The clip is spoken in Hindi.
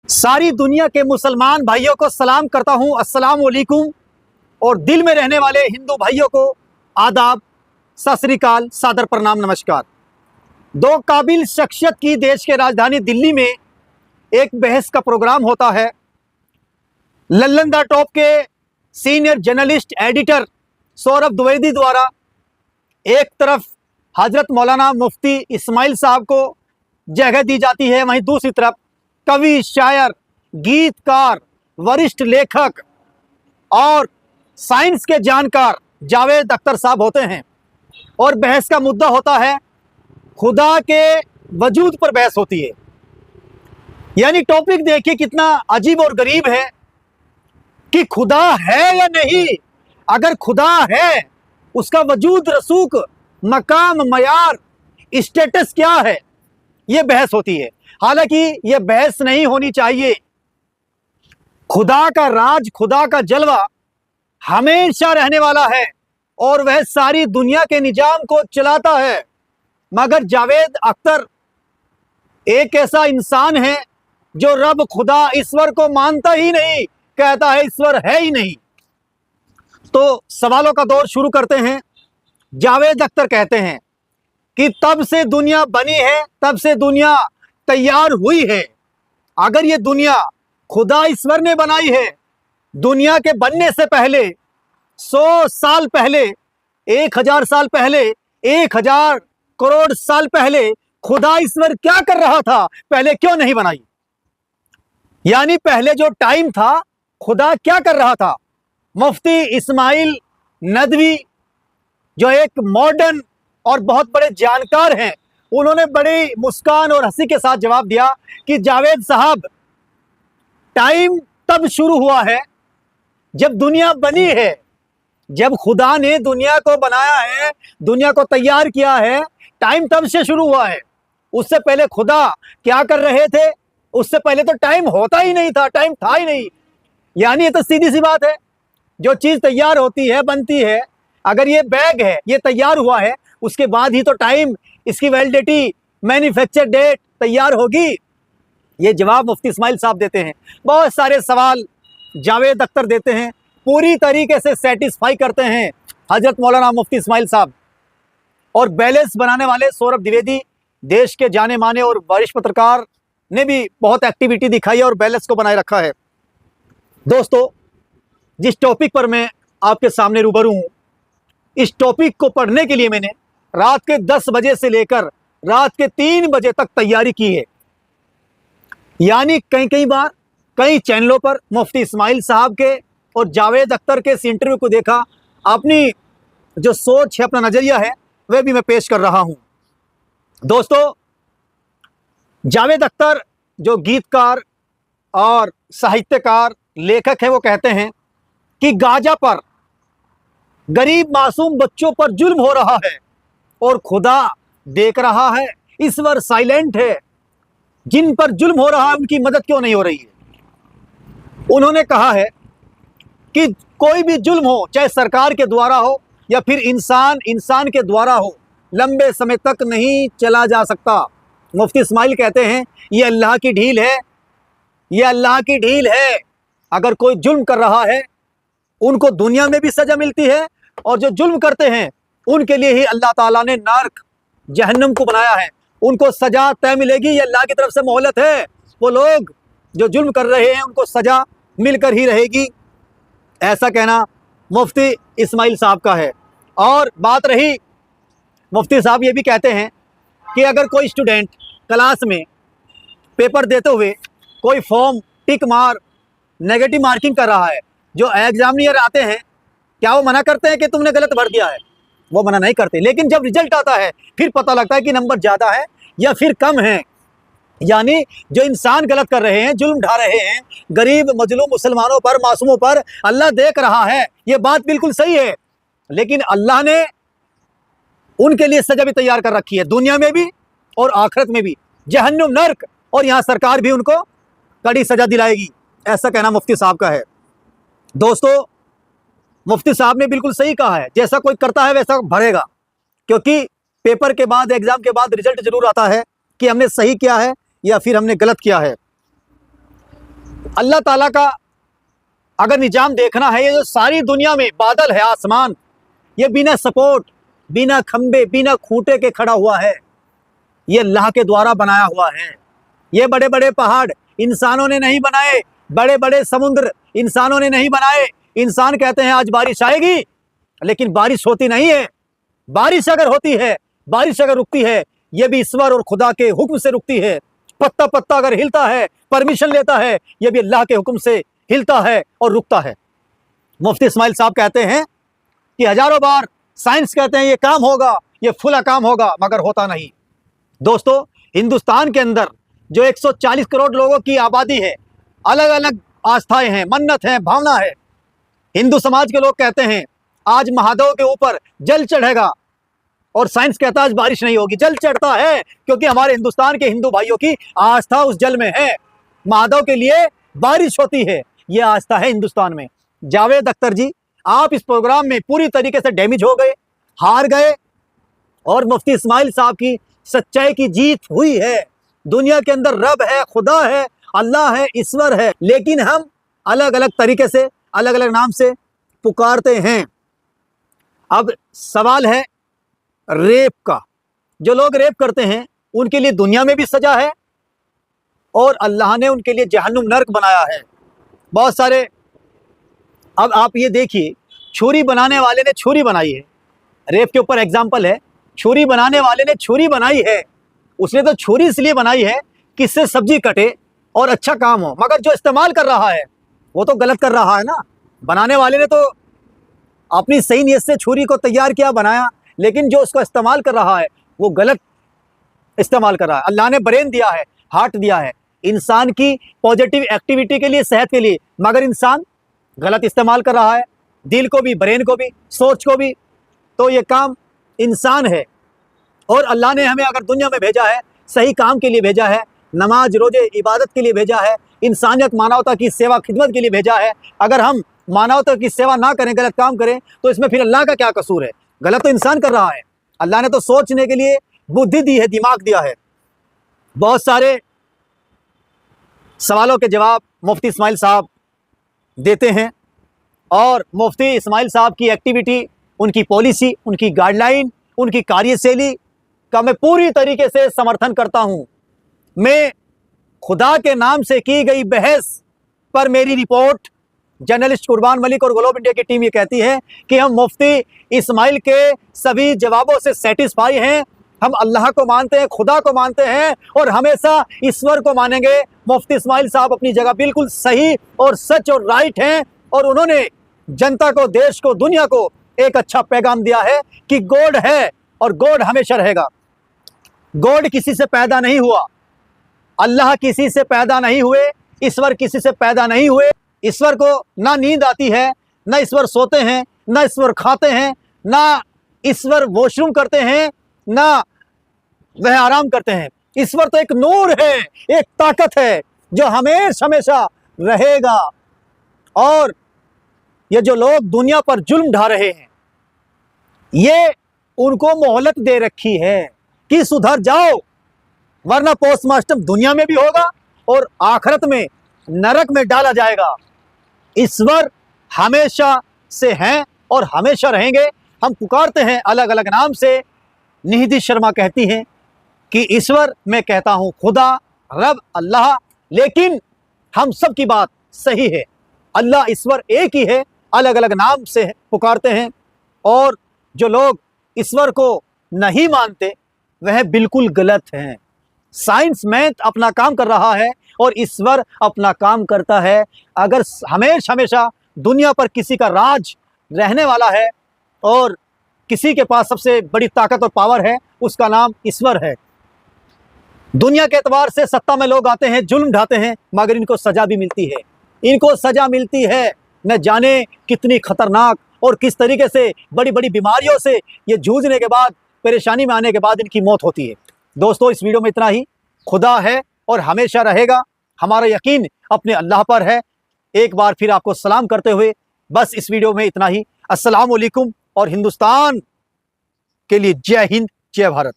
सारी दुनिया के मुसलमान भाइयों को सलाम करता हूं, अस्सलाम वालेकुम। और दिल में रहने वाले हिंदू भाइयों को आदाब, सत श्री अकाल, सादर प्रणाम, नमस्कार। दो काबिल शख्सियत की देश के राजधानी दिल्ली में एक बहस का प्रोग्राम होता है। लल्लन द टॉप के senior journalist editor Saurabh Dwivedi द्वारा एक तरफ हजरत मौलाना मुफ्ती इस्माइल साहब को जगह दी जाती है, वहीं दूसरी तरफ कवि, शायर, गीतकार, वरिष्ठ लेखक और साइंस के जानकार जावेद अख्तर साहब होते हैं। और बहस का मुद्दा होता है खुदा के वजूद पर बहस होती है। यानी टॉपिक देखिए कितना अजीब और गरीब है कि खुदा है या नहीं। अगर खुदा है, उसका वजूद, रसूख, मकाम, मयार, स्टेटस क्या है, यह बहस होती है। हालांकि यह बहस नहीं होनी चाहिए। खुदा का राज, खुदा का जलवा हमेशा रहने वाला है और वह सारी दुनिया के निजाम को चलाता है। मगर जावेद अख्तर एक ऐसा इंसान है जो रब, खुदा, ईश्वर को मानता ही नहीं, कहता है ईश्वर है ही नहीं। तो सवालों का दौर शुरू करते हैं। जावेद अख्तर कहते हैं कि तब से दुनिया बनी है, तब से दुनिया तैयार हुई है। अगर ये दुनिया खुदा ईश्वर ने बनाई है, दुनिया के बनने से पहले 100 साल पहले, 1000 साल पहले, 1000 करोड़ साल पहले खुदा ईश्वर क्या कर रहा था, पहले क्यों नहीं बनाई? यानी पहले जो टाइम था, खुदा क्या कर रहा था? मुफ्ती इस्माइल नदवी जो एक मॉडर्न और बहुत बड़े जानकार हैं, उन्होंने बड़ी मुस्कान और हंसी के साथ जवाब दिया कि जावेद साहब, टाइम तब शुरू हुआ है जब दुनिया बनी है। जब खुदा ने दुनिया को बनाया है, दुनिया को तैयार किया है, टाइम तब से शुरू हुआ है। उससे पहले खुदा क्या कर रहे थे? उससे पहले तो टाइम होता ही नहीं था, टाइम था ही नहीं। यानी ये तो सीधी सी बात है, जो चीज तैयार होती है, बनती है, अगर ये बैग है, ये तैयार हुआ है, उसके बाद ही तो टाइम, इसकी वैलिडिटी, मैन्युफैक्चर डेट तैयार होगी। ये जवाब मुफ्ती इस्माइल साहब देते हैं। बहुत सारे सवाल जावेद अख्तर देते हैं, पूरी तरीके से सेटिस्फाई करते हैं हजरत मौलाना मुफ्ती इस्माइल साहब। और बैलेंस बनाने वाले सौरभ द्विवेदी, देश के जाने माने और वरिष्ठ पत्रकार, ने भी बहुत एक्टिविटी दिखाई है और बैलेंस को बनाए रखा है। दोस्तों, जिस टॉपिक पर मैं आपके सामने रूबरू हूं, इस टॉपिक को पढ़ने के लिए मैंने रात के 10 बजे से लेकर रात के 3 बजे तक तैयारी की है। यानी कई बार कई चैनलों पर मुफ्ती इस्माइल साहब के और जावेद अख्तर के इस इंटरव्यू को देखा। अपनी जो सोच है, अपना नजरिया है, वह भी मैं पेश कर रहा हूं। दोस्तों, जावेद अख्तर जो गीतकार और साहित्यकार, लेखक है, वो कहते हैं कि गाजा पर, गरीब मासूम बच्चों पर जुल्म हो रहा है और खुदा देख रहा है, ईश्वर साइलेंट है। जिन पर जुल्म हो रहा है उनकी मदद क्यों नहीं हो रही है? उन्होंने कहा है कि कोई भी जुल्म हो, चाहे सरकार के द्वारा हो या फिर इंसान के द्वारा हो, लंबे समय तक नहीं चला जा सकता। मुफ्ती इस्माइल कहते हैं ये अल्लाह की ढील है, ये अल्लाह की ढील है। अगर कोई जुल्म कर रहा है, उनको दुनिया में भी सजा मिलती है, और जो जुल्म करते हैं उनके लिए ही अल्लाह ताला ने नर्क, जहन्नम को बनाया है। उनको सजा तय मिलेगी, ये अल्लाह की तरफ से मोहलत है। वो लोग जो जुल्म कर रहे हैं उनको सजा मिलकर ही रहेगी। ऐसा कहना मुफ्ती इस्माइल साहब का है। और बात रही, मुफ्ती साहब ये भी कहते हैं कि अगर कोई स्टूडेंट क्लास में पेपर देते हुए कोई फॉर्म टिक मार, नेगेटिव मार्किंग कर रहा है, जो एग्जामिनर आते हैं, क्या वो मना करते हैं कि तुमने गलत भर दिया है? वो मना नहीं करते। लेकिन जब रिजल्ट आता है, फिर पता लगता है कि नंबर ज़्यादा है या फिर कम है। यानी जो इंसान गलत कर रहे हैं, जुल्म ढा रहे हैं गरीब मजलूम मुसलमानों पर, मासूमों पर, अल्लाह देख रहा है। ये बात बिल्कुल सही है। लेकिन अल्लाह ने उनके लिए सजा भी तैयार कर रखी है, दुनिया में भी और आखिरत में भी, जहन्नुम, नर्क, और यहाँ सरकार भी उनको कड़ी सजा दिलाएगी। ऐसा कहना मुफ्ती साहब का है। दोस्तों, मुफ्ती साहब ने बिल्कुल सही कहा है, जैसा कोई करता है वैसा भरेगा। क्योंकि पेपर के बाद, एग्जाम के बाद रिजल्ट जरूर आता है कि हमने सही किया है या फिर हमने गलत किया है। अल्लाह ताला का अगर निजाम देखना है, ये जो सारी दुनिया में बादल है, आसमान, ये बिना सपोर्ट, बिना खंबे, बिना खूंटे के खड़ा हुआ है। ये अल्लाह के द्वारा बनाया हुआ है। ये बड़े बड़े पहाड़ इंसानों ने नहीं बनाए, बड़े बड़े समुद्र इंसानों ने नहीं बनाए। इंसान कहते हैं आज बारिश आएगी, लेकिन बारिश होती नहीं है। बारिश अगर होती है, बारिश अगर रुकती है, ये भी ईश्वर और खुदा के हुक्म से रुकती है। पत्ता पत्ता अगर हिलता है, परमिशन लेता है, ये भी अल्लाह के हुक्म से हिलता है और रुकता है। मुफ्ती इस्माइल साहब कहते हैं कि हजारों बार साइंस कहते हैं ये काम होगा, ये फुला काम होगा, मगर होता नहीं। दोस्तों, हिंदुस्तान के अंदर जो 140 करोड़ लोगों की आबादी है, अलग अलग आस्थाएं हैं, मन्नत है, भावना है। हिंदू समाज के लोग कहते हैं आज महादेव के ऊपर जल चढ़ेगा, और साइंस कहता है आज बारिश नहीं होगी। जल चढ़ता है क्योंकि हमारे हिंदुस्तान के हिंदू भाइयों की आस्था उस जल में है। महादेव के लिए बारिश होती है, यह आस्था है हिंदुस्तान में। जावेद अख्तर जी, आप इस प्रोग्राम में पूरी तरीके से डैमेज हो गए, हार गए, और मुफ्ती इस्माइल साहब की सच्चाई की जीत हुई है। दुनिया के अंदर रब है, खुदा है, अल्लाह है, ईश्वर है, लेकिन हम अलग अलग तरीके से, अलग अलग नाम से पुकारते हैं। अब सवाल है रेप का। जो लोग रेप करते हैं उनके लिए दुनिया में भी सजा है, और अल्लाह ने उनके लिए जहन्नुम नर्क बनाया है। बहुत सारे, अब आप ये देखिए, छुरी बनाने वाले ने छुरी बनाई है, रेप के ऊपर एग्जाम्पल है। छुरी बनाने वाले ने छुरी बनाई है, उसने तो छुरी इसलिए बनाई है कि इससे सब्जी कटे और अच्छा काम हो, मगर जो इस्तेमाल कर रहा है वो तो गलत कर रहा है ना। बनाने वाले ने तो अपनी सही नीयत से छुरी को तैयार किया, बनाया, लेकिन जो उसको इस्तेमाल कर रहा है वो गलत इस्तेमाल कर रहा है। अल्लाह ने ब्रेन दिया है, हार्ट दिया है इंसान की पॉजिटिव एक्टिविटी के लिए, सेहत के लिए, मगर इंसान गलत इस्तेमाल कर रहा है, दिल को भी, ब्रेन को भी, सोच को भी। तो ये काम इंसान है, और अल्लाह ने हमें अगर दुनिया में भेजा है, सही काम के लिए भेजा है, नमाज रोजे इबादत के लिए भेजा है, इंसानियत मानवता की सेवा खिदमत के लिए भेजा है। अगर हम मानवता की सेवा ना करें, गलत काम करें, तो इसमें फिर अल्लाह का क्या कसूर है? गलत तो इंसान कर रहा है। अल्लाह ने तो सोचने के लिए बुद्धि दी है, दिमाग दिया है। बहुत सारे सवालों के जवाब मुफ्ती इस्माइल साहब देते हैं, और मुफ्ती इस्माइल साहब की एक्टिविटी, उनकी पॉलिसी, उनकी गाइडलाइन, उनकी कार्यशैली का मैं पूरी तरीके से समर्थन करता हूं। मैं खुदा के नाम से की गई बहस पर मेरी रिपोर्ट, जर्नलिस्ट कुर्बान मलिक और ग्लोब इंडिया की टीम ये कहती है कि हम मुफ्ती इस्माइल के सभी जवाबों से सेटिस्फाई हैं। हम अल्लाह को मानते हैं, खुदा को मानते हैं, और हमेशा ईश्वर को मानेंगे। मुफ्ती इस्माइल साहब अपनी जगह बिल्कुल सही और सच और राइट हैं, और उन्होंने जनता को, देश को, दुनिया को एक अच्छा पैगाम दिया है कि गॉड है और गॉड हमेशा रहेगा। गॉड किसी से पैदा नहीं हुआ, अल्लाह किसी से पैदा नहीं हुए, ईश्वर किसी से पैदा नहीं हुए। ईश्वर को ना नींद आती है, ना ईश्वर सोते हैं, ना ईश्वर खाते हैं, ना ईश्वर वॉशरूम करते हैं, ना वह आराम करते हैं। ईश्वर तो एक नूर है, एक ताकत है जो हमेशा हमेशा रहेगा। और ये जो लोग दुनिया पर जुल्म ढा रहे हैं, ये उनको मोहलत दे रखी है कि सुधर जाओ, वरना पोस्टमार्टम दुनिया में भी होगा और आखिरत में नरक में डाला जाएगा। ईश्वर हमेशा से हैं और हमेशा रहेंगे। हम पुकारते हैं अलग अलग नाम से। निधि शर्मा कहती हैं कि ईश्वर, मैं कहता हूं खुदा, रब, अल्लाह, लेकिन हम सब की बात सही है। अल्लाह ईश्वर एक ही है, अलग अलग नाम से पुकारते हैं। और जो लोग ईश्वर को नहीं मानते वह बिल्कुल गलत हैं। साइंस, मैथ अपना काम कर रहा है और ईश्वर अपना काम करता है। अगर हमेशा हमेशा दुनिया पर किसी का राज रहने वाला है और किसी के पास सबसे बड़ी ताकत और पावर है, उसका नाम ईश्वर है। दुनिया के एतबार से सत्ता में लोग आते हैं, जुल्म ढाते हैं, मगर इनको सजा भी मिलती है। इनको सजा मिलती है, न जाने कितनी खतरनाक और किस तरीके से बड़ी बड़ी बीमारियों से ये जूझने के बाद, परेशानी में आने के बाद इनकी मौत होती है। दोस्तों, इस वीडियो में इतना ही। खुदा है और हमेशा रहेगा। हमारा यकीन अपने अल्लाह पर है। एक बार फिर आपको सलाम करते हुए बस इस वीडियो में इतना ही। अस्सलाम वालेकुम, और हिंदुस्तान के लिए जय हिंद, जय भारत।